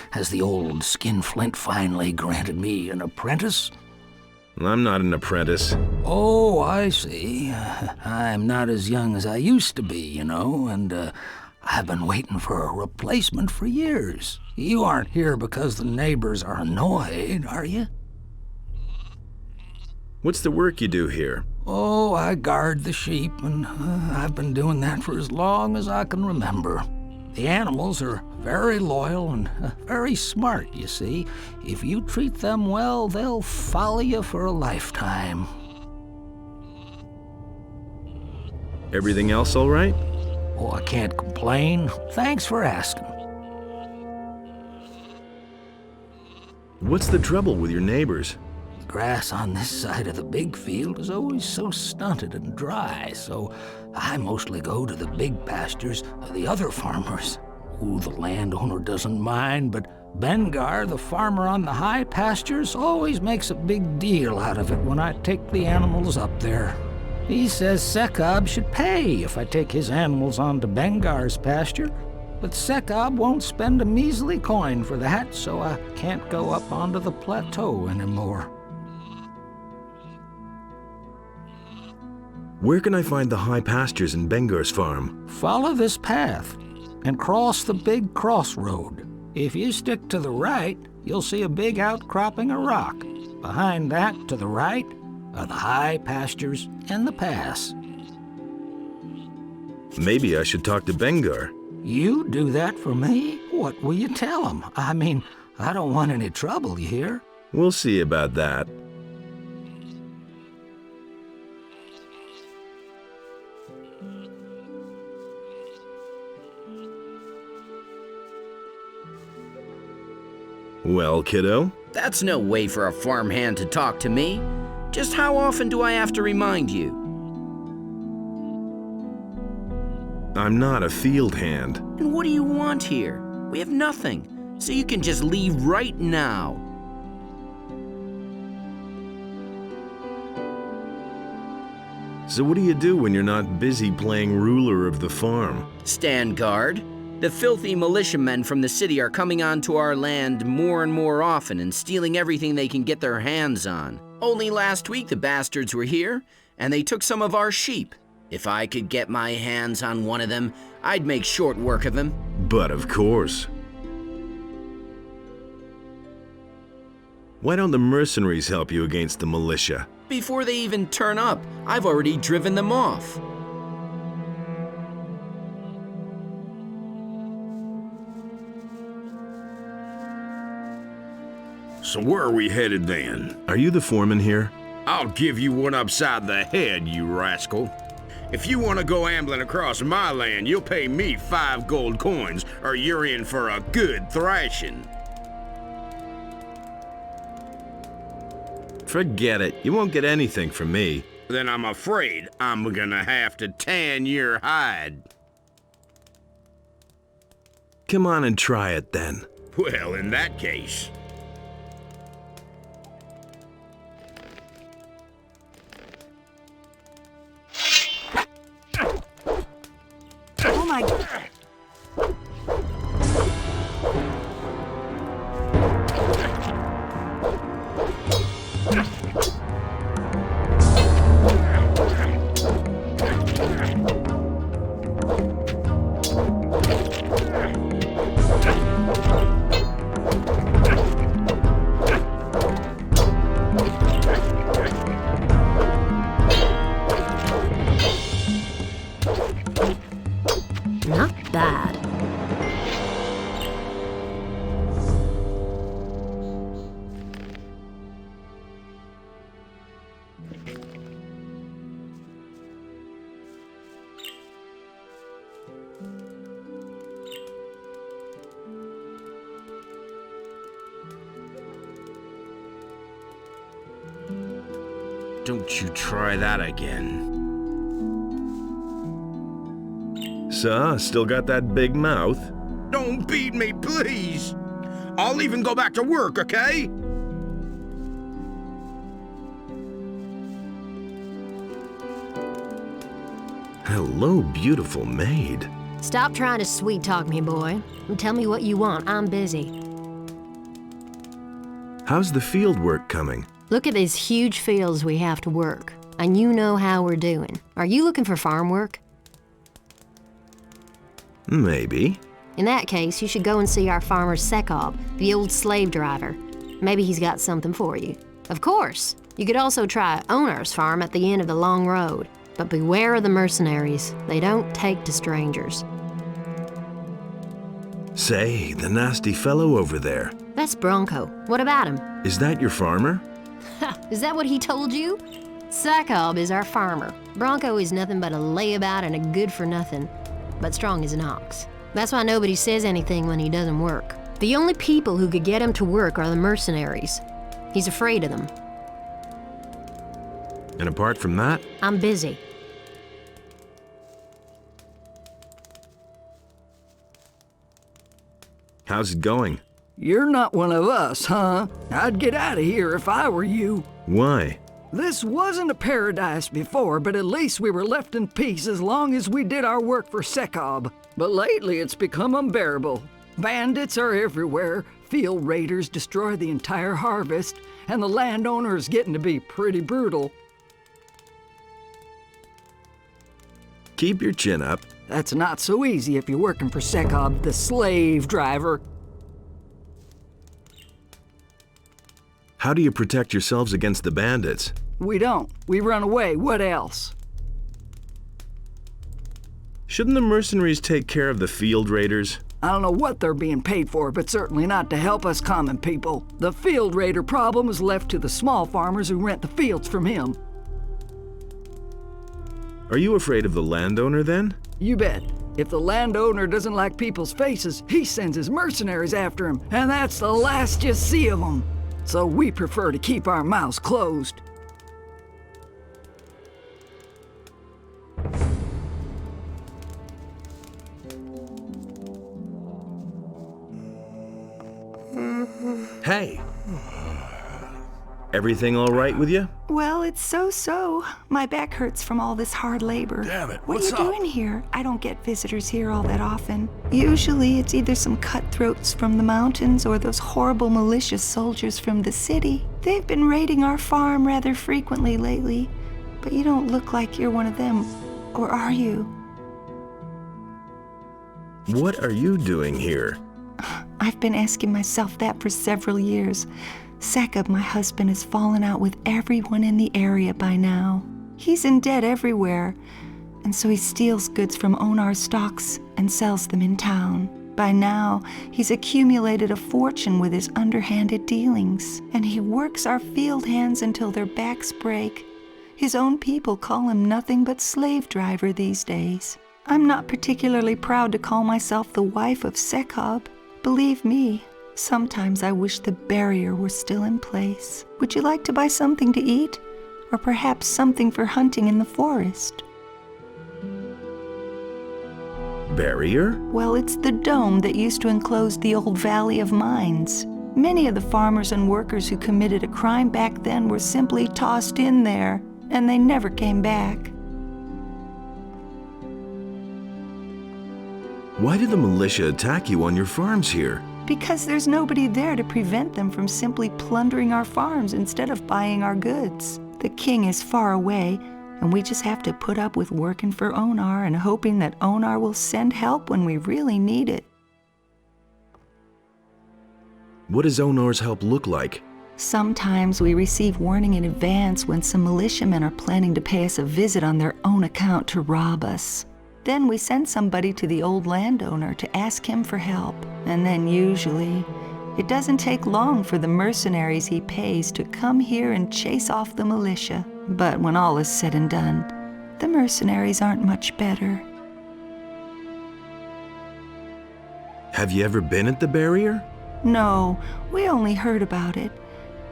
Has the old skinflint finally granted me an apprentice? I'm not an apprentice. Oh, I see. I'm not as young as I used to be, you know, and I've been waiting for a replacement for years. You aren't here because the neighbors are annoyed, are you? What's the work you do here? Oh, I guard the sheep, and I've been doing that for as long as I can remember. The animals are very loyal and very smart, you see. If you treat them well, they'll follow you for a lifetime. Everything else all right? Oh, I can't complain. Thanks for asking. What's the trouble with your neighbors? The grass on this side of the big field is always so stunted and dry, so I mostly go to the big pastures of the other farmers. Ooh, the landowner doesn't mind, but Bengar, the farmer on the high pastures, always makes a big deal out of it when I take the animals up there. He says Sekab should pay if I take his animals onto Bengar's pasture, but Sekab won't spend a measly coin for that, so I can't go up onto the plateau anymore. Where can I find the high pastures in Bengar's farm? Follow this path and cross the big crossroad. If you stick to the right, you'll see a big outcropping of rock. Behind that, to the right, are the high pastures and the pass. Maybe I should talk to Bengar. You do that for me? What will you tell him? I mean, I don't want any trouble, you hear? We'll see about that. Well, kiddo? That's no way for a farmhand to talk to me. Just how often do I have to remind you? I'm not a field hand. And what do you want here? We have nothing, so you can just leave right now. So what do you do when you're not busy playing ruler of the farm? Stand guard. The filthy militiamen from the city are coming onto our land more and more often and stealing everything they can get their hands on. Only last week the bastards were here, and they took some of our sheep. If I could get my hands on one of them, I'd make short work of him. But of course. Why don't the mercenaries help you against the militia? Before they even turn up, I've already driven them off. So where are we headed then? Are you the foreman here? I'll give you one upside the head, you rascal. If you want to go ambling across my land, you'll pay me 5 gold coins, or you're in for a good thrashing. Forget it. You won't get anything from me. Then I'm afraid I'm gonna have to tan your hide. Come on and try it then. Well, in that case... Oh my... Not bad. Don't you try that again. So, still got that big mouth? Don't beat me, please! I'll even go back to work, okay? Hello, beautiful maid. Stop trying to sweet talk me, boy, and tell me what you want. I'm busy. How's the field work coming? Look at these huge fields we have to work, and you know how we're doing. Are you looking for farm work? Maybe. In that case, you should go and see our farmer Sekob, the old slave driver. Maybe he's got something for you. Of course, you could also try Onar's farm at the end of the long road. But beware of the mercenaries. They don't take to strangers. Say, the nasty fellow over there. That's Bronco. What about him? Is that your farmer? Is that what he told you? Sekob is our farmer. Bronco is nothing but a layabout and a good-for-nothing, but strong as an ox. That's why nobody says anything when he doesn't work. The only people who could get him to work are the mercenaries. He's afraid of them. And apart from that? I'm busy. How's it going? You're not one of us, huh? I'd get out of here if I were you. Why? This wasn't a paradise before, but at least we were left in peace as long as we did our work for Sekob. But lately it's become unbearable. Bandits are everywhere, field raiders destroy the entire harvest, and the landowner is getting to be pretty brutal. Keep your chin up. That's not so easy if you're working for Sekob, the slave driver. How do you protect yourselves against the bandits? We don't. We run away. What else? Shouldn't the mercenaries take care of the field raiders? I don't know what they're being paid for, but certainly not to help us common people. The field raider problem is left to the small farmers who rent the fields from him. Are you afraid of the landowner then? You bet. If the landowner doesn't like people's faces, he sends his mercenaries after him, and that's the last you see of them. So we prefer to keep our mouths closed. Hey! Everything all right with you? Well, it's so-so. My back hurts from all this hard labor. Damn it, What what's are you up? doing here? I don't get visitors here all that often. Usually it's either some cutthroats from the mountains or those horrible malicious soldiers from the city. They've been raiding our farm rather frequently lately, but you don't look like you're one of them, or are you? What are you doing here? I've been asking myself that for several years. Sekob, my husband, has fallen out with everyone in the area by now. He's in debt everywhere, and so he steals goods from Onar's stocks and sells them in town. By now, he's accumulated a fortune with his underhanded dealings, and he works our field hands until their backs break. His own people call him nothing but slave driver these days. I'm not particularly proud to call myself the wife of Sekob. Believe me, sometimes I wish the barrier were still in place. Would you like to buy something to eat? Or perhaps something for hunting in the forest? Barrier? Well, it's the dome that used to enclose the old Valley of Mines. Many of the farmers and workers who committed a crime back then were simply tossed in there, and they never came back. Why did the militia attack you on your farms here? Because there's nobody there to prevent them from simply plundering our farms instead of buying our goods. The king is far away, and we just have to put up with working for Onar and hoping that Onar will send help when we really need it. What does Onar's help look like? Sometimes we receive warning in advance when some militiamen are planning to pay us a visit on their own account to rob us. Then we send somebody to the old landowner to ask him for help. And then usually, it doesn't take long for the mercenaries he pays to come here and chase off the militia. But when all is said and done, the mercenaries aren't much better. Have you ever been at the barrier? No, we only heard about it.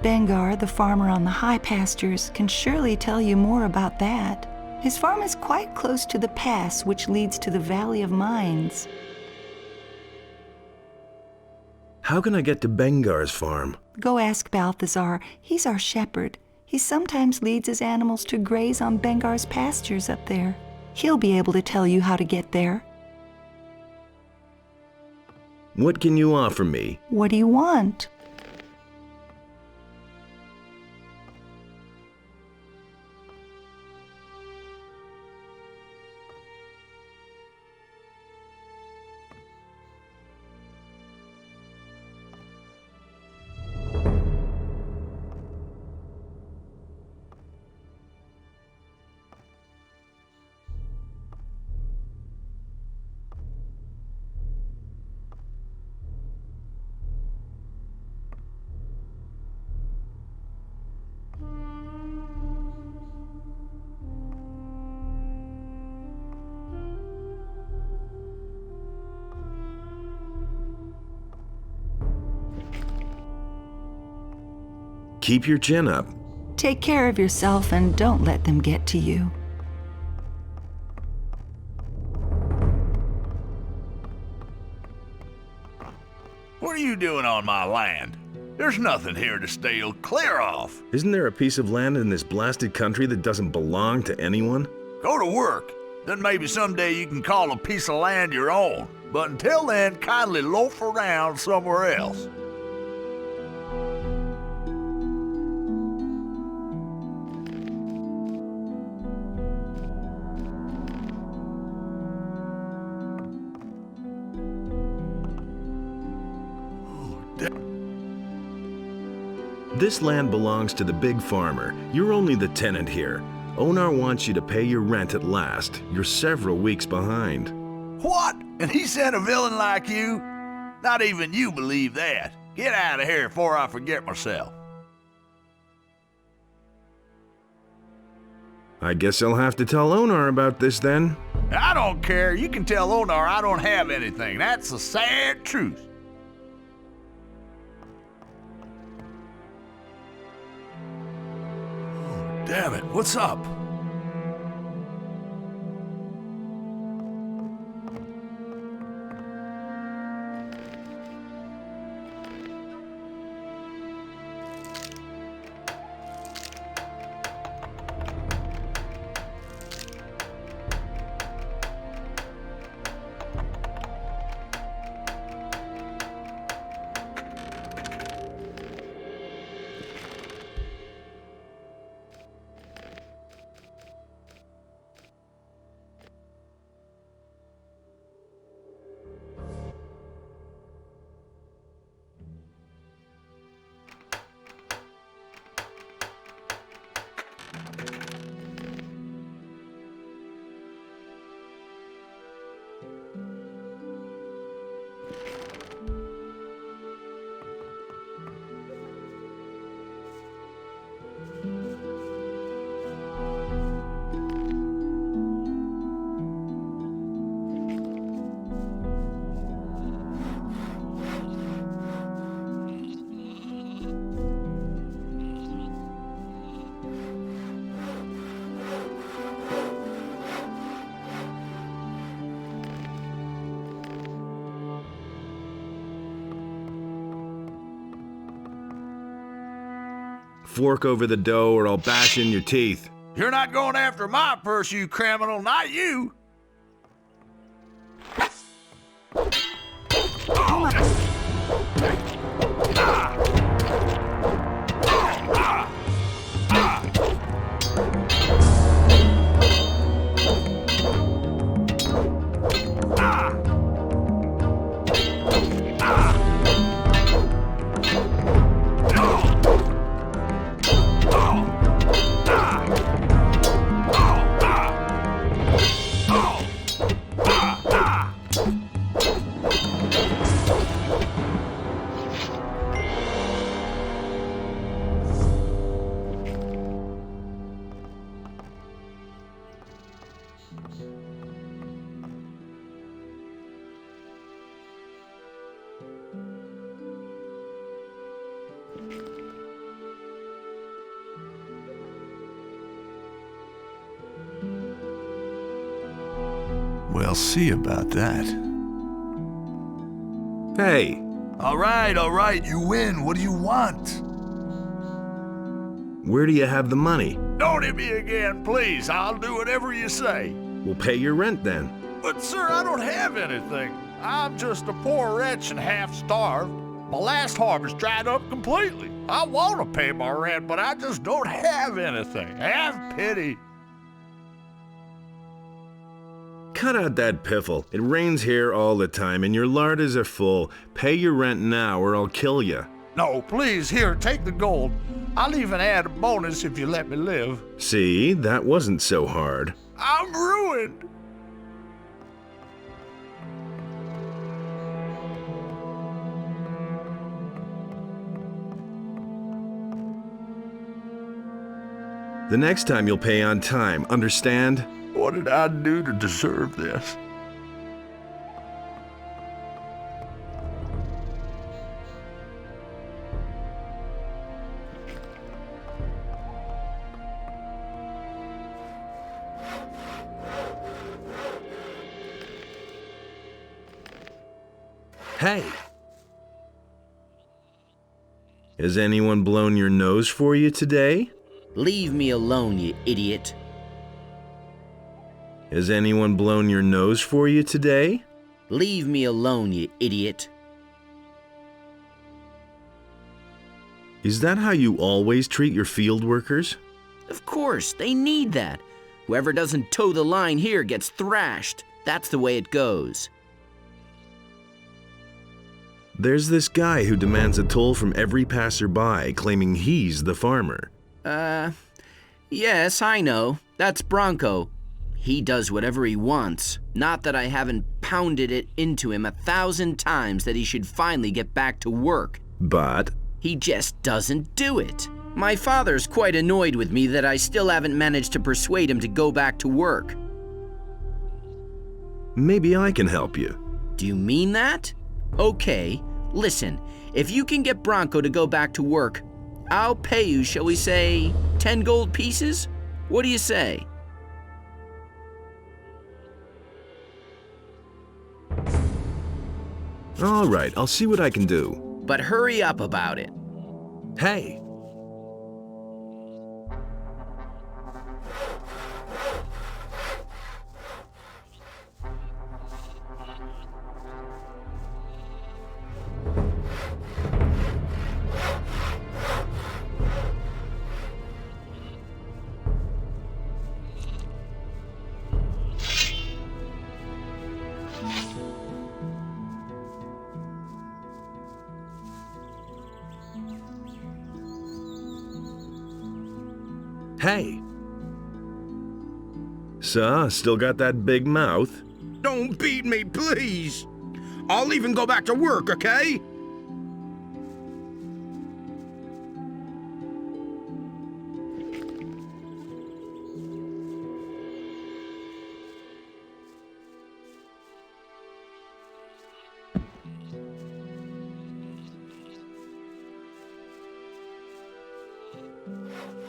Bengar, the farmer on the high pastures, can surely tell you more about that. His farm is quite close to the pass which leads to the Valley of Mines. How can I get to Bengar's farm? Go ask Balthazar. He's our shepherd. He sometimes leads his animals to graze on Bengar's pastures up there. He'll be able to tell you how to get there. What can you offer me? What do you want? Keep your chin up. Take care of yourself and don't let them get to you. What are you doing on my land? There's nothing here to steal. Clear off. Isn't there a piece of land in this blasted country that doesn't belong to anyone? Go to work. Then maybe someday you can call a piece of land your own. But until then, kindly loaf around somewhere else. This land belongs to the big farmer. You're only the tenant here. Onar wants you to pay your rent at last. You're several weeks behind. What? And he sent a villain like you? Not even you believe that. Get out of here before I forget myself. I guess I'll have to tell Onar about this then. I don't care. You can tell Onar I don't have anything. That's the sad truth. Damn it, what's up? Fork over the dough or I'll bash in your teeth. You're not going after my purse, you criminal, not you. We'll see about that. Hey! All right, you win. What do you want? Where do you have the money? Don't hit me again, please. I'll do whatever you say. We'll pay your rent then. But, sir, I don't have anything. I'm just a poor wretch and half-starved. My last harvest dried up completely. I want to pay my rent, but I just don't have anything. Have pity. Cut out that piffle. It rains here all the time, and your larders are full. Pay your rent now, or I'll kill you. No, please, here, take the gold. I'll even add a bonus if you let me live. See, that wasn't so hard. I'm ruined. The next time you'll pay on time, understand? What did I do to deserve this? Hey! Has anyone blown your nose for you today? Leave me alone, you idiot. Has anyone blown your nose for you today? Leave me alone, you idiot. Is that how you always treat your field workers? Of course, they need that. Whoever doesn't toe the line here gets thrashed. That's the way it goes. There's this guy who demands a toll from every passerby, claiming he's the farmer. Yes, I know. That's Bronco. He does whatever he wants. Not that I haven't pounded it into him 1,000 times that he should finally get back to work. But he just doesn't do it. My father's quite annoyed with me that I still haven't managed to persuade him to go back to work. Maybe I can help you. Do you mean that? Okay, listen. If you can get Bronco to go back to work, I'll pay you, shall we say, 10 gold pieces? What do you say? All right, I'll see what I can do. But hurry up about it. Hey! Hey! So, still got that big mouth? Don't beat me, please! I'll even go back to work, okay?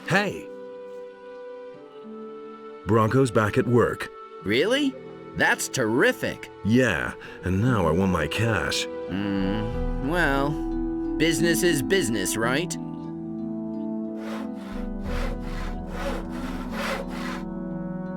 Hey! Bronco's back at work. Really? That's terrific. Yeah, and now I want my cash. Well, business is business, right?